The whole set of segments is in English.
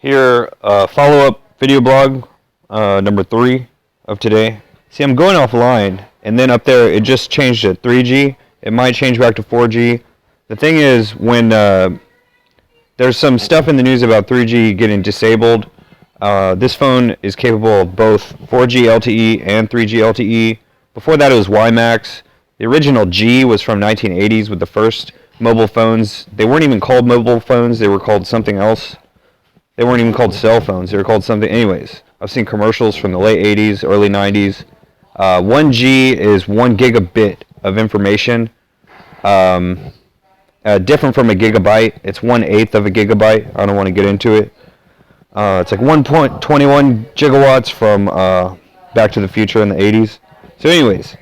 Here, follow-up video blog, number 3 of today. See, I'm going offline, and then up there it just changed to 3G. It might change back to 4G. The thing is, when there's some stuff in the news about 3G getting disabled, this phone is capable of both 4G LTE and 3G LTE. Before that, it was WiMAX. The original G was from 1980s with the first mobile phones. They weren't even called mobile phones. They were called something else. They weren't even called cell phones. They were called something. Anyways, I've seen commercials from the late 80s, early 90s. 1G is 1 gigabit of information. Different from a gigabyte. It's 1/8 of a gigabyte. I don't want to get into it. It's like 1.21 gigawatts from Back to the Future in the 80s. So anyways,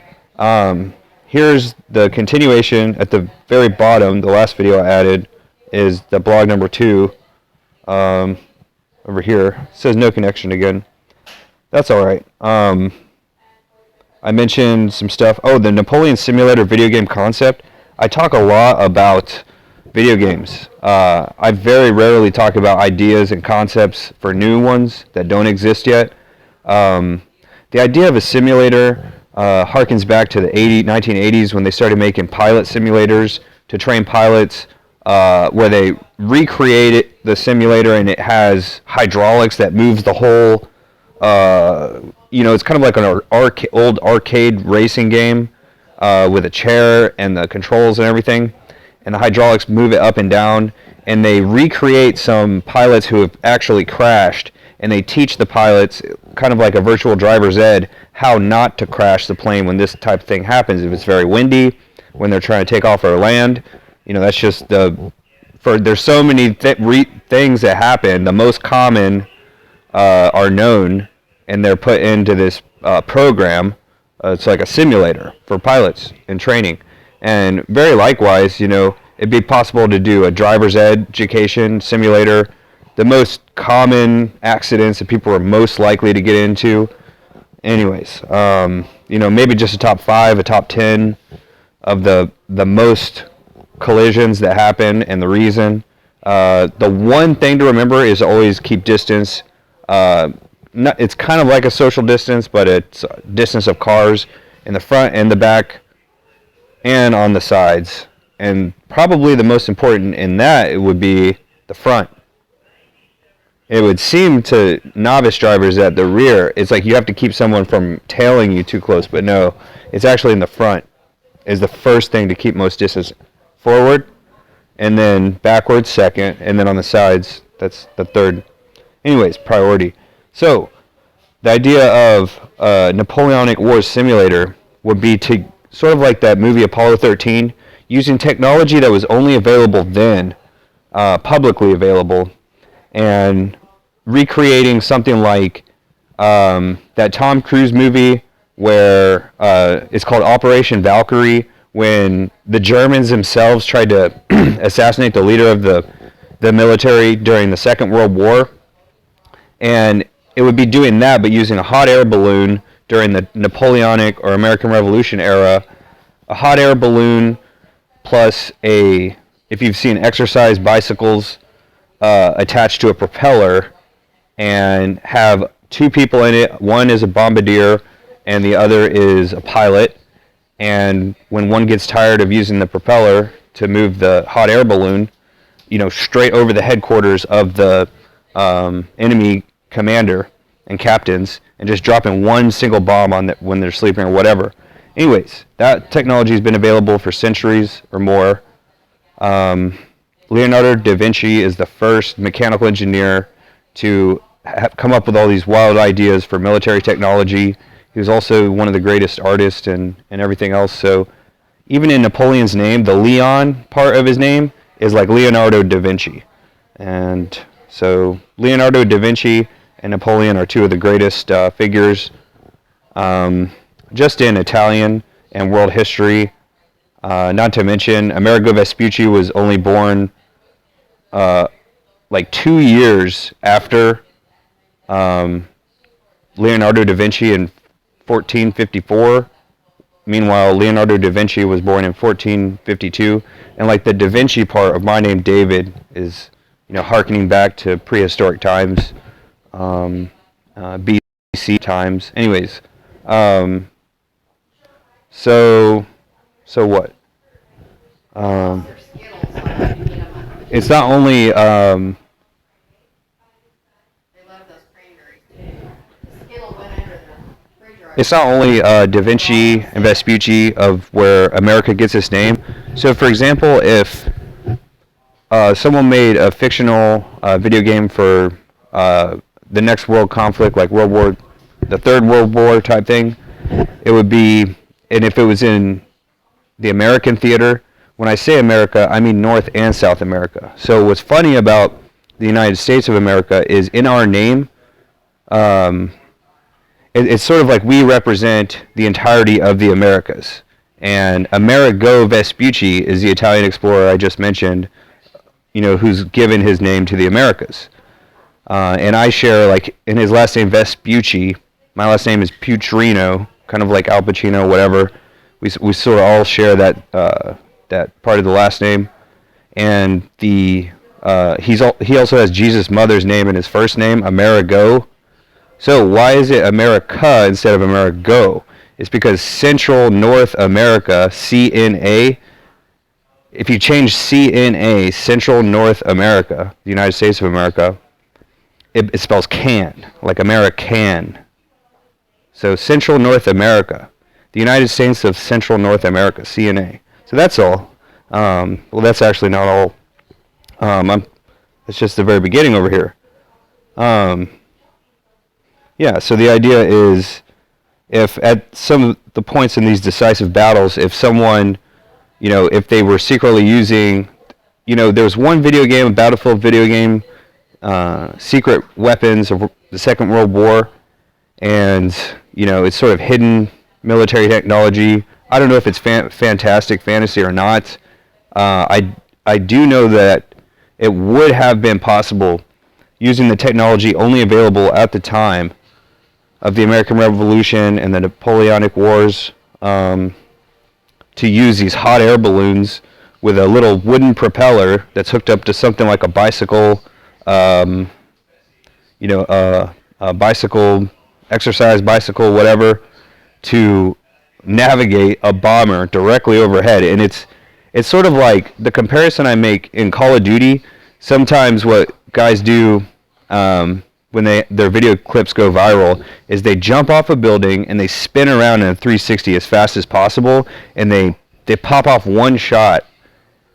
here's the continuation at the very bottom. The last video I added is the blog number 2. Over here. It says no connection again. That's alright. I mentioned some stuff. Oh, the Napoleon Simulator video game concept. I talk a lot about video games. I very rarely talk about ideas and concepts for new ones that don't exist yet. The idea of a simulator harkens back to the 1980s when they started making pilot simulators to train pilots, where they recreated the simulator and it has hydraulics that moves the whole, it's kind of like an old arcade racing game with a chair and the controls and everything, and the hydraulics move it up and down, and they recreate some pilots who have actually crashed, and they teach the pilots, kind of like a virtual driver's ed, how not to crash the plane when this type of thing happens. If it's very windy, when they're trying to take off or land, that's just there's so many things that happen. The most common are known, and they're put into this program. It's like a simulator for pilots in training. And very likewise, it'd be possible to do a driver's education simulator. The most common accidents that people are most likely to get into. Anyways, maybe just a top 5, a top 10 of the most collisions that happen and the reason. The one thing to remember is always keep distance. It's kind of like a social distance, but it's distance of cars in the front and the back and on the sides. And probably the most important in that, it would be the front. It would seem to novice drivers that the rear, it's like you have to keep someone from tailing you too close, but no, it's actually in the front is the first thing to keep most distance. Forward, and then backwards second, and then on the sides, that's the third. Anyways, priority. So, the idea of Napoleonic Wars simulator would be to, sort of like that movie Apollo 13, using technology that was only available then, publicly available, and recreating something like that Tom Cruise movie where it's called Operation Valkyrie, when the Germans themselves tried to assassinate the leader of the military during the Second World War. And it would be doing that, but using a hot air balloon during the Napoleonic or American Revolution era. A hot air balloon plus if you've seen exercise bicycles attached to a propeller, and have 2 people in it. One is a bombardier, and the other is a pilot. And when one gets tired of using the propeller to move the hot air balloon, straight over the headquarters of the enemy commander and captains, and just dropping one single bomb on when they're sleeping or whatever. Anyways, that technology has been available for centuries or more. Leonardo Da Vinci is the first mechanical engineer to come up with all these wild ideas for military technology. He was also one of the greatest artists and everything else. So even in Napoleon's name, the Leon part of his name is like Leonardo da Vinci. And so Leonardo da Vinci and Napoleon are 2 of the greatest figures just in Italian and world history. Not to mention, Amerigo Vespucci was only born like 2 years after Leonardo da Vinci in 1454. Meanwhile, Leonardo da Vinci was born in 1452, and like the Da Vinci part of my name, David, is, hearkening back to prehistoric times, BC times. Anyways, so what? It's not only Da Vinci and Vespucci of where America gets its name. So, for example, if someone made a fictional video game for the next world conflict, like the Third World War type thing, it would be, and if it was in the American theater, when I say America, I mean North and South America. So what's funny about the United States of America is in our name, it's sort of like we represent the entirety of the Americas. And Amerigo Vespucci is the Italian explorer I just mentioned, who's given his name to the Americas. And I share, like, in his last name Vespucci, my last name is Pucciarino, kind of like Al Pacino, whatever. We sort of all share that part of the last name. And he also has Jesus' mother's name in his first name, Amerigo. So why is it America instead of Amerigo? It's because Central North America, CNA, if you change CNA, Central North America, the United States of America, it spells can, like American. So Central North America, the United States of Central North America, CNA. So that's all. Well, that's actually not all. It's just the very beginning over here. Yeah, so the idea is, if at some of the points in these decisive battles, if someone, if they were secretly using, there was one video game, a battlefield video game, secret weapons of the Second World War, and, it's sort of hidden military technology. I don't know if it's fantastic fantasy or not. I do know that it would have been possible, using the technology only available at the time of the American Revolution and the Napoleonic Wars, to use these hot air balloons with a little wooden propeller that's hooked up to something like a bicycle, a bicycle, exercise bicycle, whatever, to navigate a bomber directly overhead. And it's sort of like the comparison I make in Call of Duty. Sometimes what guys do when their video clips go viral is they jump off a building and they spin around in a 360 as fast as possible, and they pop off one shot,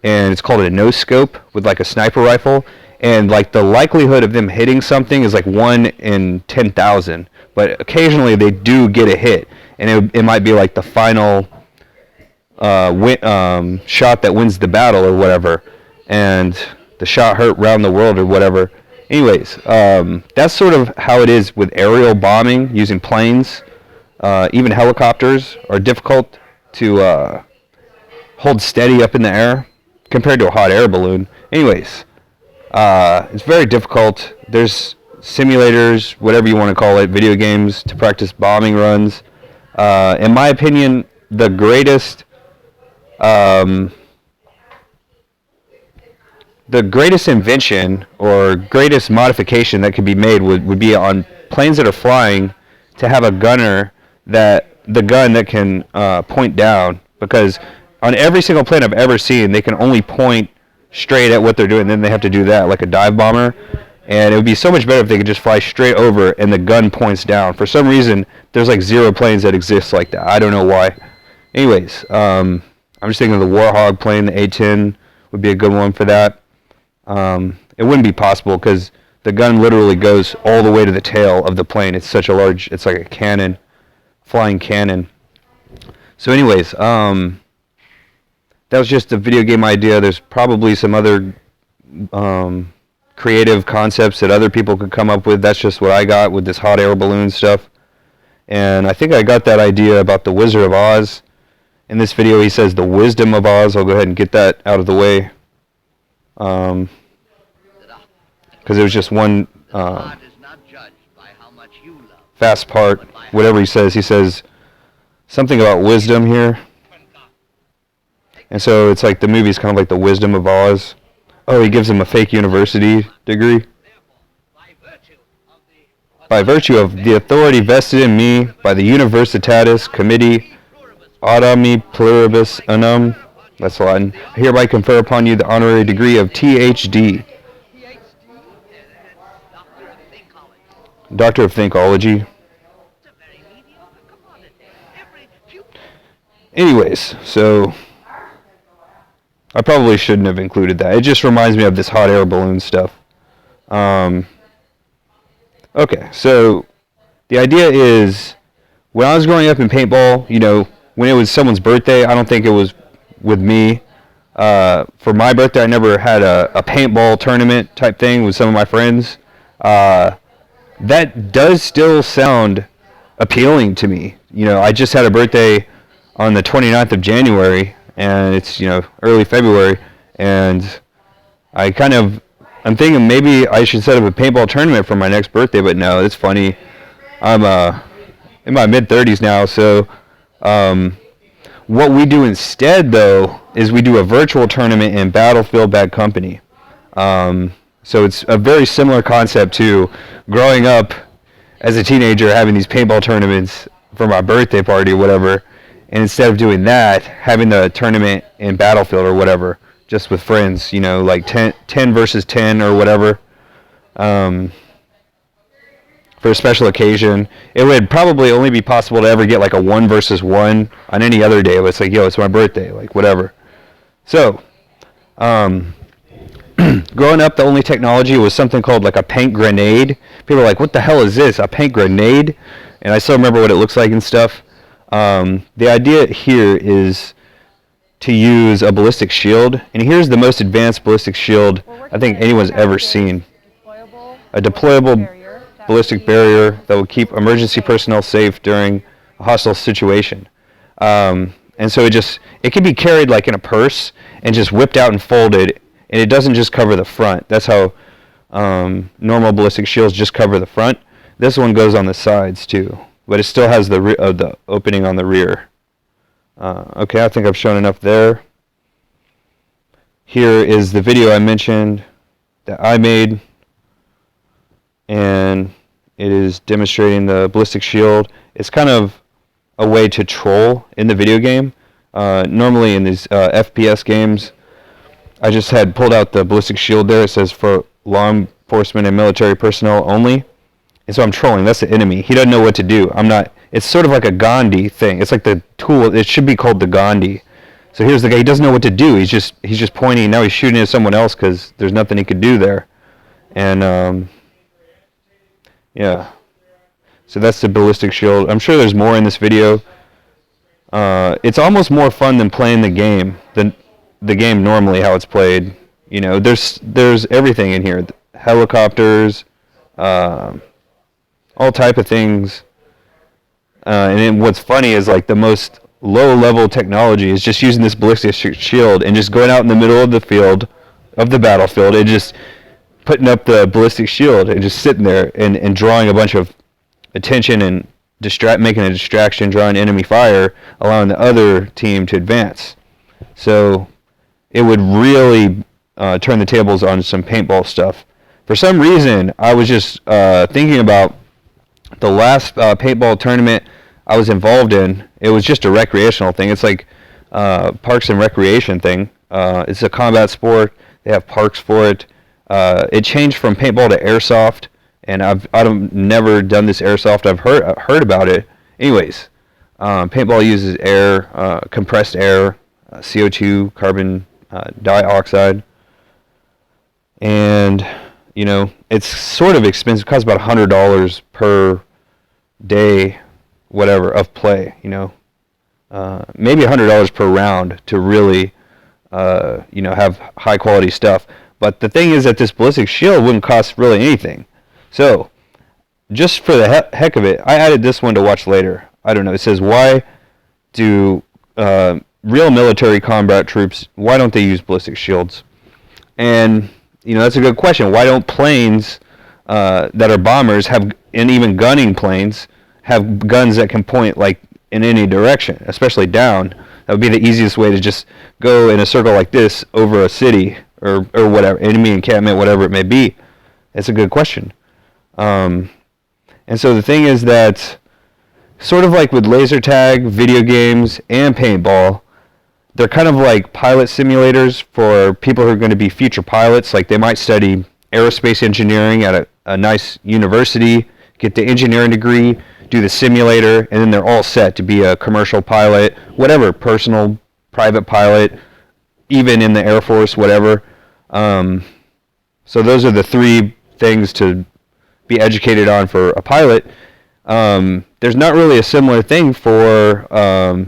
and it's called a no scope with like a sniper rifle, and like the likelihood of them hitting something is like 1 in 10,000, but occasionally they do get a hit, and it might be like the final shot that wins the battle or whatever, and the shot hurt around the world or whatever. Anyways, that's sort of how it is with aerial bombing using planes. Even helicopters are difficult to hold steady up in the air compared to a hot air balloon. Anyways, it's very difficult. There's simulators, whatever you want to call it, video games to practice bombing runs. In my opinion, the greatest invention or greatest modification that could be made would be on planes that are flying, to have a gunner the gun that can point down, because on every single plane I've ever seen, they can only point straight at what they're doing, then they have to do that like a dive bomber. And it would be so much better if they could just fly straight over and the gun points down. For some reason, there's like 0 planes that exist like that. I don't know why. Anyways, I'm just thinking of the Warhog plane, the A-10 would be a good one for that. It wouldn't be possible because the gun literally goes all the way to the tail of the plane. It's such a large, it's like a cannon, flying cannon. So anyways, that was just a video game idea. There's probably some other creative concepts that other people could come up with. That's just what I got with this hot air balloon stuff. And I think I got that idea about the Wizard of Oz. In this video he says the wisdom of Oz. I'll go ahead and get that out of the way. Because it was just one fast part. Whatever he says something about wisdom here. And so it's like the movie's kind of like the Wisdom of Oz. Oh, he gives him a fake university degree. By virtue of the authority vested in me by the Universitatis Committee Audiami Pluribus Unum, that's Latin, I hereby confer upon you the honorary degree of Ph.D. Doctor of Thinkology. Anyways, so I probably shouldn't have included that. It just reminds me of this hot air balloon stuff. Okay, so the idea is, when I was growing up in paintball, you know, when it was someone's birthday, I don't think it was with me. For my birthday, I never had a paintball tournament type thing with some of my friends. That does still sound appealing to me. You know, I just had a birthday on the 29th of January, and it's, you know, early February, and I'm thinking maybe I should set up a paintball tournament for my next birthday, but no, it's funny. I'm in my mid-30s now, so what we do instead, though, is we do a virtual tournament in Battlefield Bad Company. So it's a very similar concept to growing up as a teenager having these paintball tournaments for my birthday party or whatever, and instead of doing that, having the tournament in Battlefield or whatever, just with friends, you know, like 10 versus 10 or whatever, for a special occasion. It would probably only be possible to ever get like a 1 versus 1 on any other day. It's like, yo, it's my birthday, like whatever. So, growing up, the only technology was something called like a paint grenade. People are like, what the hell is this, a paint grenade? And I still remember what it looks like and stuff. The idea here is to use a ballistic shield, and here's the most advanced ballistic shield I think anyone's ever seen. A deployable ballistic barrier that will keep emergency personnel safe during a hostile situation. And so it can be carried like in a purse and just whipped out and folded, and it doesn't just cover the front. That's how normal ballistic shields just cover the front. This one goes on the sides too, but it still has the opening on the rear. Okay, I think I've shown enough there. Here is the video I mentioned that I made, and it is demonstrating the ballistic shield. It's kind of a way to troll in the video game. Normally in these FPS games, I just had pulled out the ballistic shield there. It says for law enforcement and military personnel only. And so I'm trolling. That's the enemy. He doesn't know what to do. I'm not. It's sort of like a Gandhi thing. It's like the tool. It should be called the Gandhi. So here's the guy. He doesn't know what to do. He's just pointing. Now he's shooting at someone else because there's nothing he could do there. And yeah. So that's the ballistic shield. I'm sure there's more in this video. It's almost more fun than playing the game than the game normally how it's played. You know, there's everything in here. Helicopters, all type of things. And then what's funny is like the most low-level technology is just using this ballistic shield and just going out in the middle of the field, of the battlefield, and just putting up the ballistic shield and just sitting there and drawing a bunch of attention and making a distraction, drawing enemy fire, allowing the other team to advance. So it would really turn the tables on some paintball stuff. For some reason, I was just thinking about the last paintball tournament I was involved in. It was just a recreational thing. It's like Parks and Recreation thing. It's a combat sport. They have parks for it. It changed from paintball to airsoft, and I've never done this airsoft. I've heard about it. Anyways, paintball uses air, compressed air, CO2, carbon dioxide, and you know, it's sort of expensive. It costs about $100 per day, whatever, of play. You know, maybe $100 per round to really, you know, have high quality stuff. But the thing is that this ballistic shield wouldn't cost really anything. So, just for the heck of it, I added this one to watch later. I don't know. It says, why do real military combat troops, why don't they use ballistic shields? And you know, that's a good question. Why don't planes that are bombers have, and even gunning planes, have guns that can point like in any direction, especially down? That would be the easiest way to just go in a circle like this over a city or whatever, enemy encampment, whatever it may be? That's a good question. And so the thing is that, sort of like with laser tag, video games, and paintball, they're kind of like pilot simulators for people who are going to be future pilots. Like they might study aerospace engineering at a nice university, get the engineering degree, do the simulator, and then they're all set to be a commercial pilot, whatever, personal, private pilot, even in the Air Force, whatever. So those are the three things to be educated on for a pilot. There's not really a similar thing for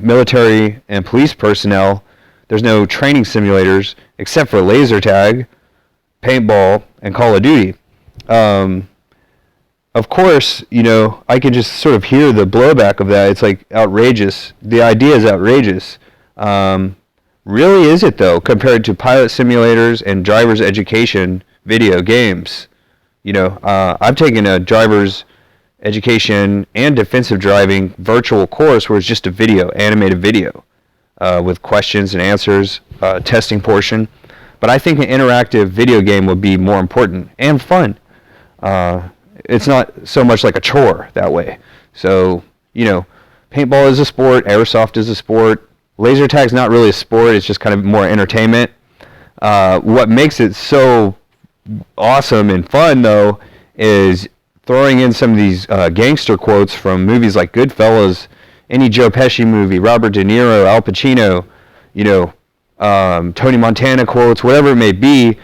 military and police personnel. There's no training simulators except for laser tag, paintball, and Call of Duty. Of course, I can just sort of hear the blowback of that. It's like outrageous. The idea is outrageous. Really is it though, compared to pilot simulators and driver's education video games? I've taken a driver's education and defensive driving virtual course where it's just a video, animated video, with questions and answers, testing portion. But I think an interactive video game would be more important and fun. It's not so much like a chore that way. So, paintball is a sport, airsoft is a sport, laser tag's not really a sport, it's just kind of more entertainment. What makes it so awesome and fun, though, is throwing in some of these gangster quotes from movies like Goodfellas, any Joe Pesci movie, Robert De Niro, Al Pacino, Tony Montana quotes, whatever it may be.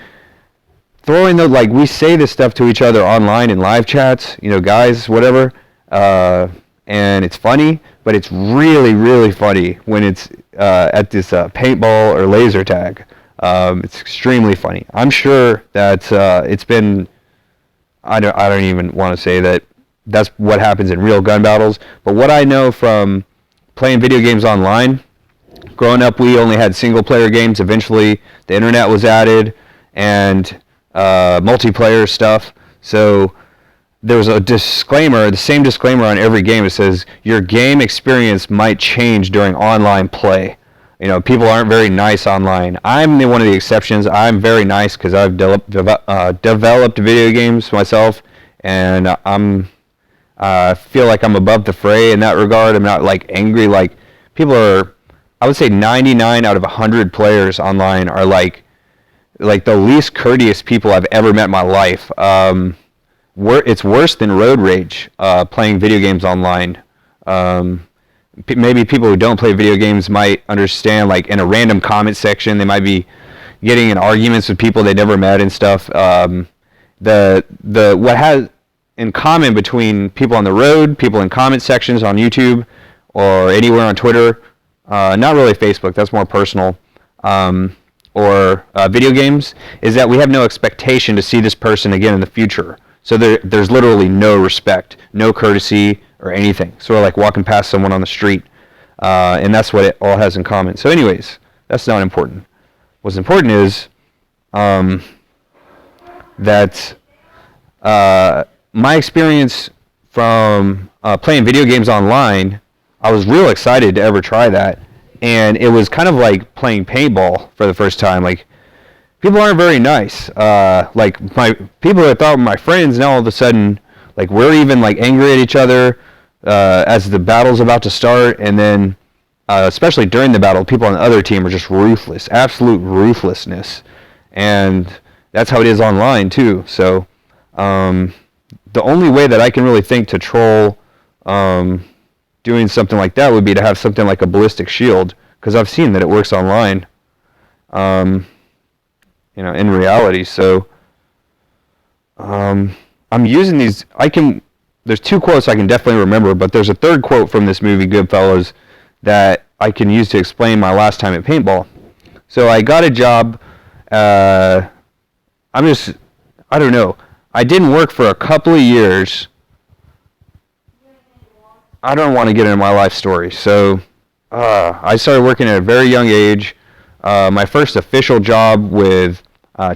Throwing we say this stuff to each other online in live chats, guys, whatever, and it's funny, but it's really, really funny when it's at this paintball or laser tag. It's extremely funny. I'm sure that it's been, I don't even want to say that that's what happens in real gun battles, but what I know from playing video games online, growing up we only had single player games. Eventually the internet was added and multiplayer stuff. So there was a disclaimer, the same disclaimer on every game. It says your game experience might change during online play. People aren't very nice online. I'm one of the exceptions. I'm very nice because I've developed video games myself, and I feel like I'm above the fray in that regard. I'm not angry. People are, I would say 99 out of 100 players online are like the least courteous people I've ever met in my life. It's worse than road rage, playing video games online. Maybe people who don't play video games might understand, in a random comment section, they might be getting in arguments with people they never met and stuff. What has in common between people on the road, people in comment sections on YouTube, or anywhere on Twitter, not really Facebook, that's more personal, or video games, is that we have no expectation to see this person again in the future. So there's literally no respect, no courtesy, or anything. Sort of like walking past someone on the street. And that's what it all has in common. So anyways, that's not important. What's important is that my experience from playing video games online, I was real excited to ever try that. And it was kind of like playing paintball for the first time. People aren't very nice. My people that thought were my friends, now all of a sudden, we're even angry at each other as the battle's about to start, and then especially during the battle, people on the other team are just ruthless, absolute ruthlessness, and that's how it is online too. So the only way that I can really think to troll doing something like that would be to have something like a Ballistic Shield, because I've seen that it works online, in reality. So I'm using these. There's two quotes I can definitely remember, but there's a third quote from this movie, Goodfellas, that I can use to explain my last time at paintball. So I got a job. I don't know. I didn't work for a couple of years. I don't want to get into my life story. So I started working at a very young age. My first official job with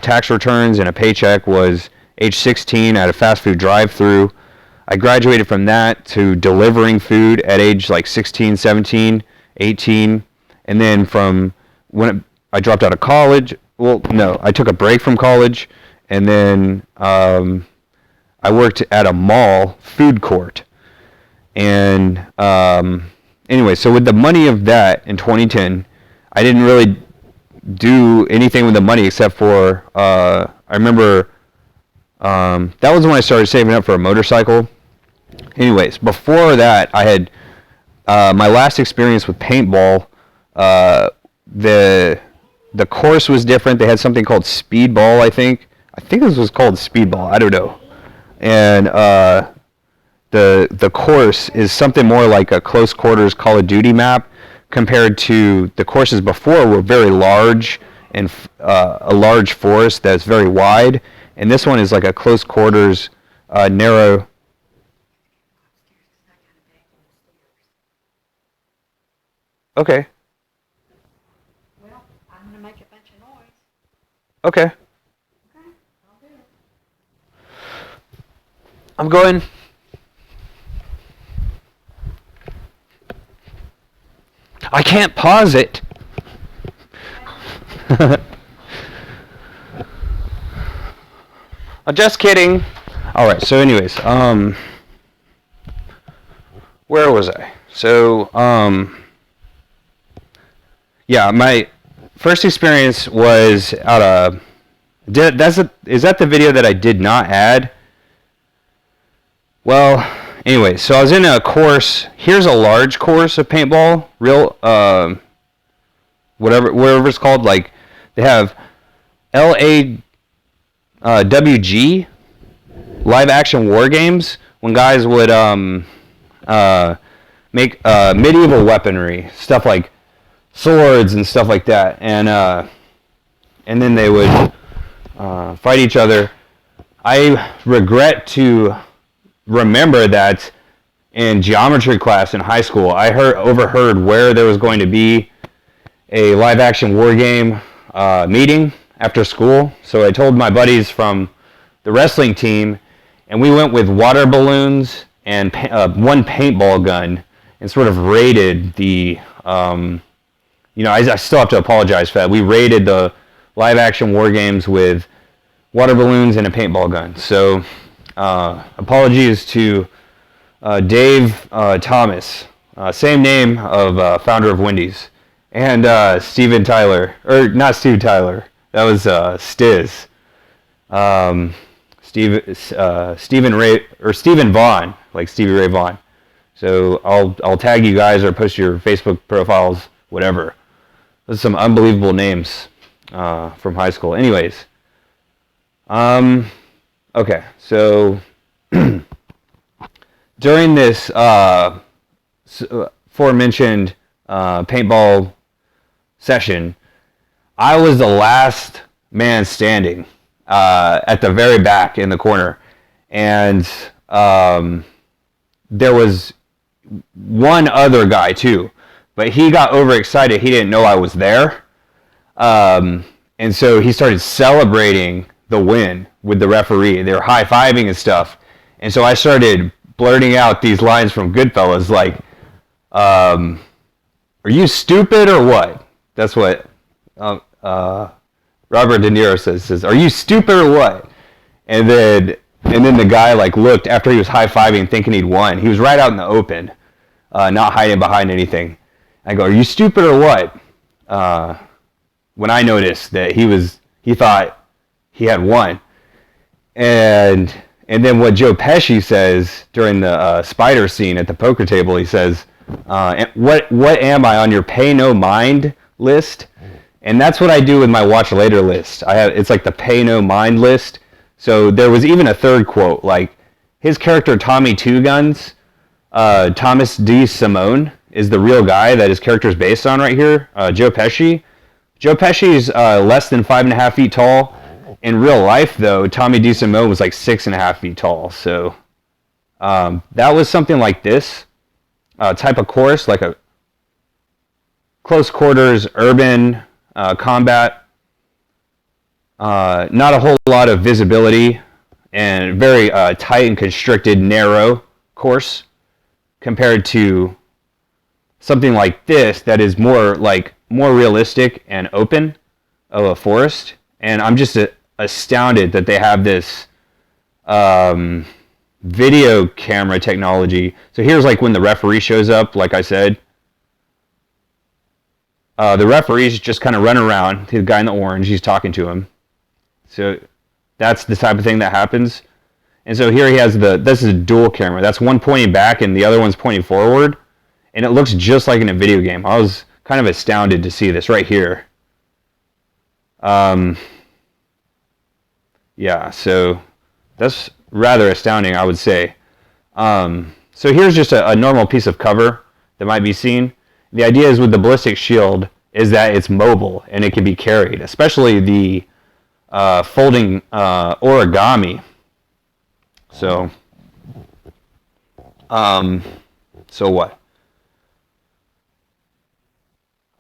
tax returns and a paycheck was age 16 at a fast food drive-thru. I graduated from that to delivering food at age 16, 17, 18. And then from when I dropped out of college, well, no, I took a break from college, and then I worked at a mall food court. And anyway, so with the money of that in 2010, I didn't really do anything with the money except for, I remember that was when I started saving up for a motorcycle. Anyways, before that, I had my last experience with paintball. The course was different. They had something called speedball, I think. I think this was called speedball. I don't know. And the course is something more like a close quarters Call of Duty map, compared to the courses before were very large and a large forest that's very wide. And this one is like a close quarters, narrow. Okay. Well, I'm going to make a bunch of noise. Okay. Okay, I'll do it. I'm going. I can't pause it. I'm just kidding. All right. So, anyways, where was I? So, yeah, my first experience was out of. Is that the video that I did not add? Well, anyway, so I was in a course. Here's a large course of paintball, whatever it's called. Like, they have LAWG, live action war games, when guys would make medieval weaponry, stuff like swords and stuff like that, and then they would fight each other. I regret to remember that in geometry class in high school, I overheard where there was going to be a live action war game meeting after school. So I told my buddies from the wrestling team, and we went with water balloons and one paintball gun, and sort of raided the I still have to apologize for that. We raided the live action war games with water balloons and a paintball gun. So apologies to Dave Thomas, same name of founder of Wendy's, and Steven Tyler, or not Steve Tyler, that was Stiz. Stephen Vaughn, like Stevie Ray Vaughan. So I'll tag you guys or post your Facebook profiles, whatever. Those are some unbelievable names from high school. Anyways, okay, so during this aforementioned paintball session, I was the last man standing at the very back in the corner, and there was one other guy too, but he got overexcited. He didn't know I was there, and so he started celebrating the win with the referee. They were high-fiving and stuff, and so I started blurting out these lines from Goodfellas, like, "Are you stupid or what?" That's what Robert De Niro says, "Are you stupid or what?" And then the guy like looked after he was high-fiving, thinking he'd won. He was right out in the open, not hiding behind anything. I go, "Are you stupid or what?" When I noticed that he thought he had won, and then what Joe Pesci says during the spider scene at the poker table, he says, "What am I on your pay no mind list?" And that's what I do with my watch later list. It's like the pay no mind list. So there was even a third quote, like his character Tommy Two Guns, Thomas D. Simone is the real guy that his character is based on right here. Joe Pesci. Joe Pesci is less than 5.5 feet tall. In real life, though, Tommy D. Simone was like 6.5 feet tall. So that was something like this type of course, like a close quarters urban combat. Not a whole lot of visibility, and very tight and constricted, narrow course compared to something like this that is more realistic and open. of a forest, and I'm just astounded that they have this video camera technology. So here's like when the referee shows up, like I said. The referee's just kind of running around. The guy in the orange, he's talking to him. So that's the type of thing that happens. And so here he has this is a dual camera. That's one pointing back and the other one's pointing forward. And it looks just like in a video game. I was kind of astounded to see this right here. Yeah, so that's rather astounding, I would say. So here's just a normal piece of cover that might be seen. The idea is with the Ballistic Shield is that it's mobile and it can be carried, especially the folding origami. So, so what?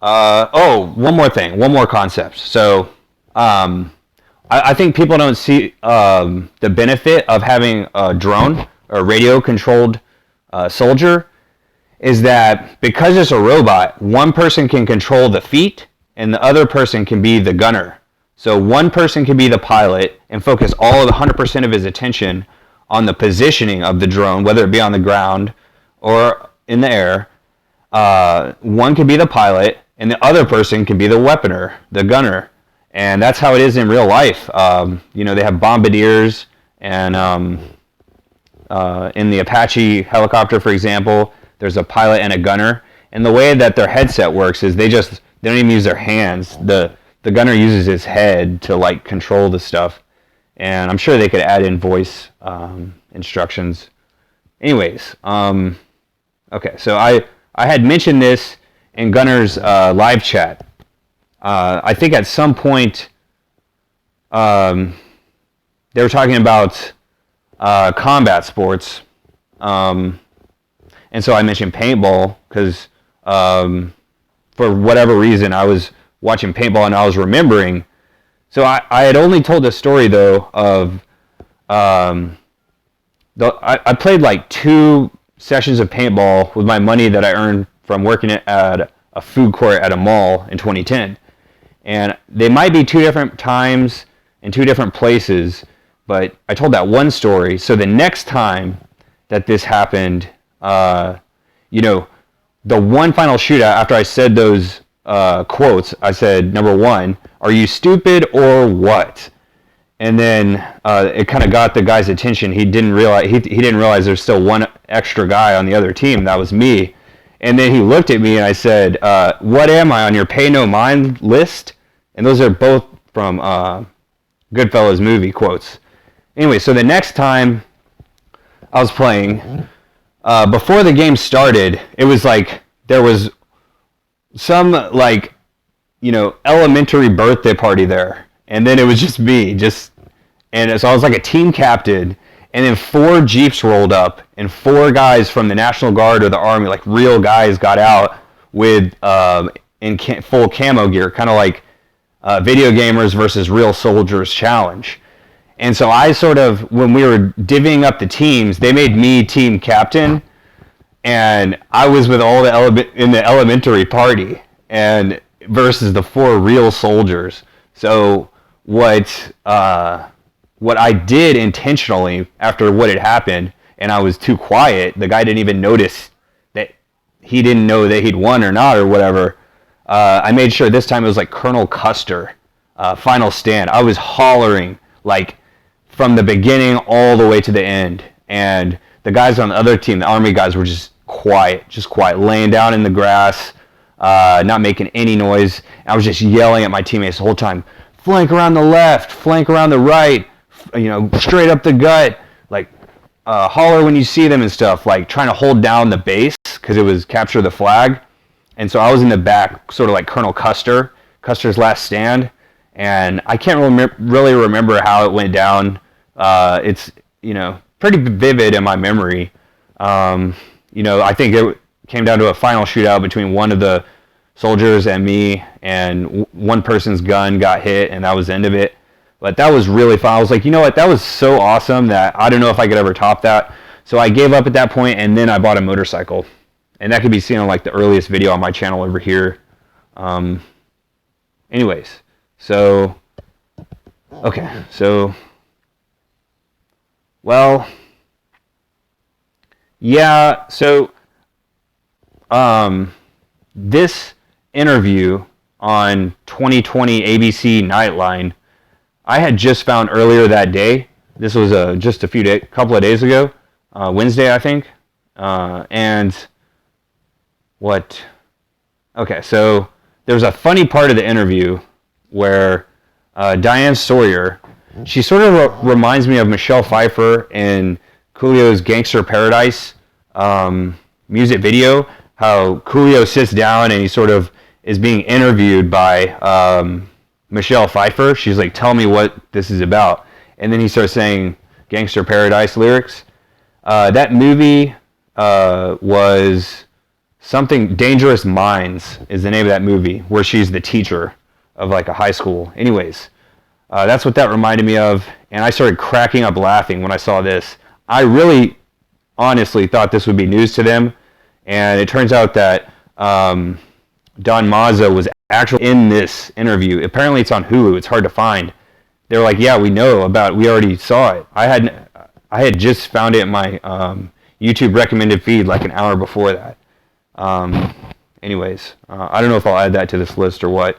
One more thing, one more concept. So, I think people don't see the benefit of having a drone or radio-controlled soldier is that because it's a robot, one person can control the feet and the other person can be the gunner. So one person can be the pilot and focus all of the 100% of his attention on the positioning of the drone, whether it be on the ground or in the air. One can be the pilot and the other person can be the weaponer, the gunner. And that's how it is in real life. You know, they have bombardiers and in the Apache helicopter, for example, there's a pilot and a gunner. And the way that their headset works is they don't even use their hands. The gunner uses his head to like control the stuff. And I'm sure they could add in voice instructions. Anyways, okay, so I had mentioned this in Gunner's live chat. I think at some point they were talking about combat sports. And so I mentioned paintball because for whatever reason I was watching paintball and I was remembering. So I had only told the story though of I played like 2 sessions of paintball with my money that I earned from working at a food court at a mall in 2010. And they might be 2 different times in 2 different places, but I told that one story. So the next time that this happened, you know, the one final shootout after I said those quotes, I said, number 1, are you stupid or what? And then it kind of got the guy's attention. He didn't realize there's still one extra guy on the other team. That was me. And then he looked at me and I said, what am I on your pay no mind list? And those are both from Goodfellas movie quotes. Anyway, so the next time I was playing, before the game started, it was like there was some like, you know, elementary birthday party there. And then it was just me, and so I was like a team captain, and then 4 Jeeps rolled up, and 4 guys from the National Guard or the Army, like real guys, got out with in full camo gear, kind of like video gamers versus real soldiers challenge. And so I sort of, when we were divvying up the teams, they made me team captain, and I was with all in the elementary party, and versus the 4 real soldiers. So what I did intentionally after what had happened, and I was too quiet, the guy didn't even notice that he didn't know that he'd won or not or whatever. I made sure this time it was like Colonel Custer, final stand. I was hollering like from the beginning all the way to the end, and the guys on the other team, the Army guys, were just quiet, laying down in the grass, not making any noise. I was just yelling at my teammates the whole time. Flank around the left, flank around the right, you know, straight up the gut, like holler when you see them and stuff, like trying to hold down the base because it was capture the flag. And so I was in the back, sort of like Colonel Custer's last stand, and I can't really remember how it went down. It's, you know, pretty vivid in my memory. You know, I think it came down to a final shootout between one of the soldiers and me, and one person's gun got hit, and that was the end of it. But that was really fun. I was like, you know what, that was so awesome that I don't know if I could ever top that. So I gave up at that point, and then I bought a motorcycle. And that can be seen on like the earliest video on my channel over here. Anyways, So, okay, so, well, yeah, so, this interview on 2020 ABC Nightline, I had just found earlier that day. This was just a couple of days ago, Wednesday, I think. And what? Okay, so there's a funny part of the interview where Diane Sawyer, she sort of reminds me of Michelle Pfeiffer in Coolio's Gangster Paradise music video. How Coolio sits down and he sort of is being interviewed by Michelle Pfeiffer. She's like, tell me what this is about. And then he starts saying Gangster Paradise lyrics. That movie was something, Dangerous Minds is the name of that movie, where she's the teacher of like a high school. Anyways, that's what that reminded me of. And I started cracking up laughing when I saw this. I really honestly thought this would be news to them. And it turns out that Don Mazza was actually in this interview. Apparently it's on Hulu. It's hard to find. They were like, yeah, we know about it. We already saw it. I had just found it in my YouTube recommended feed like an hour before that. Anyways, I don't know if I'll add that to this list or what.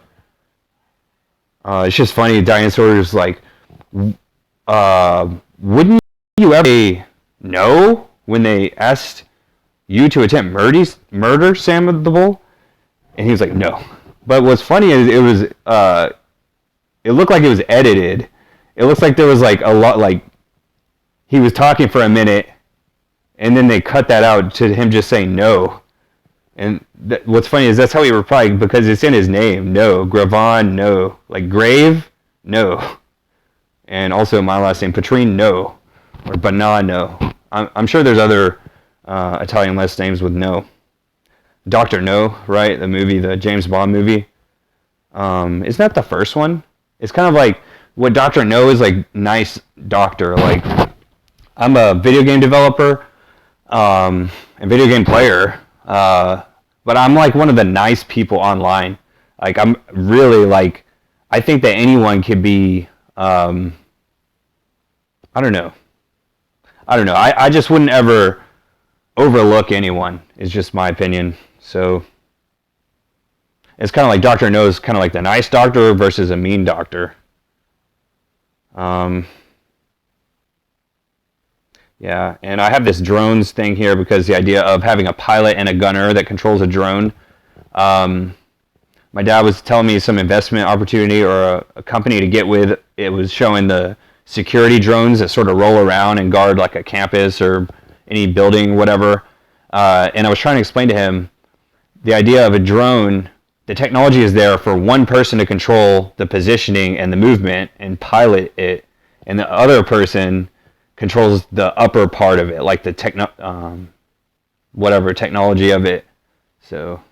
It's just funny. Diane Sawyer's like, wouldn't you ever say no when they asked you to attempt murder Sam the Bull? And he was like, no. But what's funny is it looked like it was edited. It looks like there was like a lot, like he was talking for a minute and then they cut that out to him just saying no. And what's funny is that's how he replied, because it's in his name. No. Gravon, no. Like Grave, no. And also my last name, Patrine, no. Or Bana, no. I'm sure there's other Italian last names with no. Dr. No, right? The movie, the James Bond movie. Isn't that the first one? It's kind of like what Dr. No is, like nice doctor. Like, I'm a video game developer and video game player, but I'm like one of the nice people online. Like, I'm really like, I think that anyone could be, I don't know. I just wouldn't ever overlook anyone, is just my opinion. So it's kind of like Dr. No is kind of like the nice doctor versus a mean doctor. Yeah, and I have this drones thing here because the idea of having a pilot and a gunner that controls a drone. My dad was telling me some investment opportunity or a company to get with. It was showing the security drones that sort of roll around and guard like a campus or any building, whatever. And I was trying to explain to him the idea of a drone. The technology is there for one person to control the positioning and the movement and pilot it, and the other person controls the upper part of it, like the technology of it. So,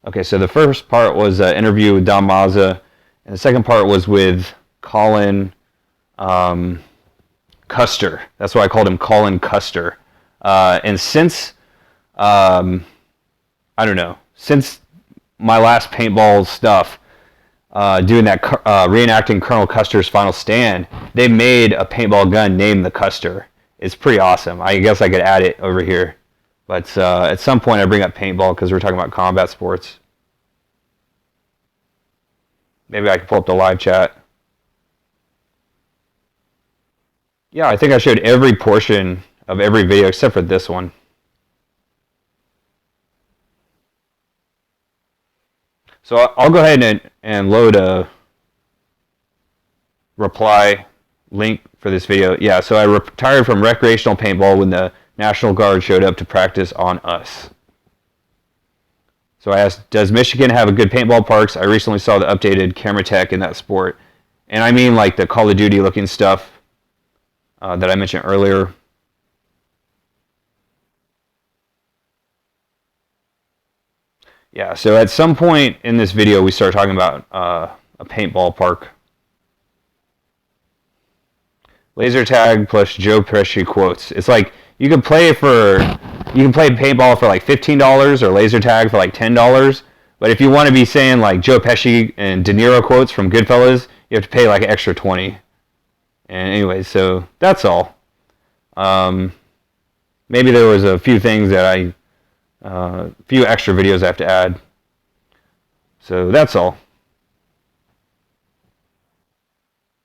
okay, so the first part was an interview with Don Mazza, and the second part was with Colin Custer. That's why I called him Colin Custer. And since, I don't know, since my last paintball stuff, doing that, reenacting Colonel Custer's final stand, they made a paintball gun named the Custer. It's pretty awesome. I guess I could add it over here. But at some point I bring up paintball because we're talking about combat sports. Maybe I can pull up the live chat. Yeah, I think I showed every portion of every video except for this one. So I'll go ahead and load a reply link for this video. Yeah, so I retired from recreational paintball when the National Guard showed up to practice on us. So I asked, does Michigan have a good paintball parks? I recently saw the updated camera tech in that sport. And I mean like the Call of Duty looking stuff that I mentioned earlier. Yeah, so at some point in this video, we started talking about a paintball park. Laser tag plus Joe Pesci quotes. It's like you can play paintball for like $15 or laser tag for like $10, But if you want to be saying like Joe Pesci and De Niro quotes from Goodfellas, you have to pay like an extra 20. And anyway, so that's all. Maybe there was a few things that few extra videos I have to add. So that's all.